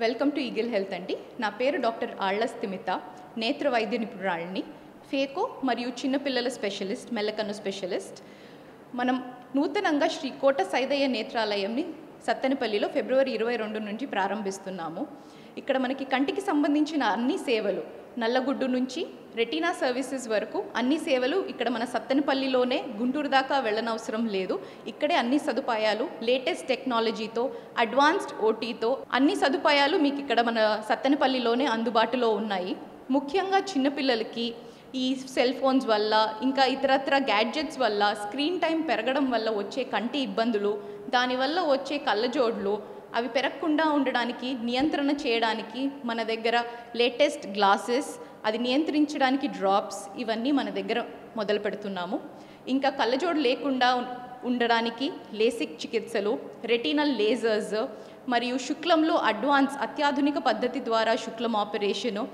Welcome to eagle health అండి. నా పేరు డాక్టర్ ఆళ్ల స్థిమిత, నేత్ర వైద్య నిపుణురాలిని, ఫేకో మరియు చిన్నపిల్లల స్పెషలిస్ట్, మెల్లకన్ను స్పెషలిస్ట్. మనం నూతనంగా శ్రీ కోట సైదయ్య నేత్రాలయంని సత్తెనపల్లిలో ఫిబ్రవరి 22 నుంచి ప్రారంభిస్తున్నాము. ఇక్కడ మనకి కంటికి సంబంధించిన అన్ని సేవలు, నల్లగుడ్డు నుంచి రెటీనా సర్వీసెస్ వరకు అన్ని సేవలు ఇక్కడ మన సత్తెనపల్లిలోనే, గుంటూరు దాకా వెళ్ళనవసరం లేదు. ఇక్కడే అన్ని సదుపాయాలు, లేటెస్ట్ టెక్నాలజీతో, అడ్వాన్స్డ్ ఓటీతో అన్ని సదుపాయాలు మీకు ఇక్కడ మన సత్తెనపల్లిలోనే అందుబాటులో ఉన్నాయి. ముఖ్యంగా చిన్నపిల్లలకి ఈ సెల్ ఫోన్స్ వల్ల, ఇంకా ఇతరత్ర గ్యాడ్జెట్స్ వల్ల, స్క్రీన్ టైం పెరగడం వల్ల వచ్చే కంటి ఇబ్బందులు, దానివల్ల వచ్చే కళ్ళజోడ్లు, అవి పెరగకుండా ఉండడానికి, నియంత్రణ చేయడానికి మన దగ్గర లేటెస్ట్ గ్లాసెస్, అది నియంత్రించడానికి డ్రాప్స్, ఇవన్నీ మన దగ్గర మొదలు పెడుతున్నాము. ఇంకా కళ్ళజోడు లేకుండా ఉండడానికి లేసిక్ చికిత్సలు, రెటినల్ లేజర్స్ మరియు శుక్లంలో అత్యాధునిక పద్ధతి ద్వారా శుక్లం ఆపరేషను,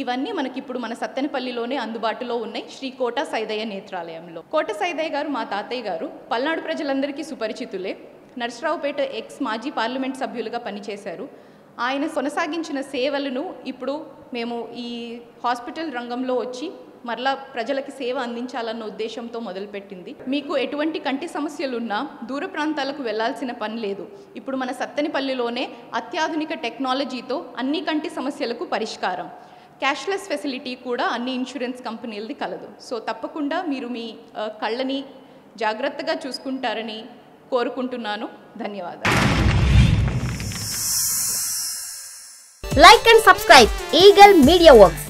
ఇవన్నీ మనకి ఇప్పుడు మన సత్తెనపల్లిలోనే అందుబాటులో ఉన్నాయి శ్రీ కోట సైదయ్య నేత్రాలయంలో. కోట సైదయ్య గారు మా తాతయ్య గారు, పల్నాడు ప్రజలందరికీ సుపరిచితులే. నర్సరావుపేట మాజీ పార్లమెంట్ సభ్యులుగా పనిచేశారు. ఆయన కొనసాగించిన సేవలను ఇప్పుడు మేము ఈ హాస్పిటల్ రంగంలో వచ్చి మరలా ప్రజలకి సేవ అందించాలన్న ఉద్దేశంతో మొదలుపెట్టింది. మీకు ఎటువంటి కంటి సమస్యలున్నా దూర ప్రాంతాలకు వెళ్లాల్సిన పని లేదు. ఇప్పుడు మన సత్తెనపల్లిలోనే అత్యాధునిక టెక్నాలజీతో అన్ని కంటి సమస్యలకు పరిష్కారం. క్యాష్లెస్ ఫెసిలిటీ కూడా అన్ని ఇన్సూరెన్స్ కంపెనీలది కలదు. సో తప్పకుండా మీరు మీ కళ్ళని జాగ్రత్తగా చూసుకుంటారని కోరుకుంటున్నాను. ధన్యవాదాలు. Like and subscribe Eagle Media Works.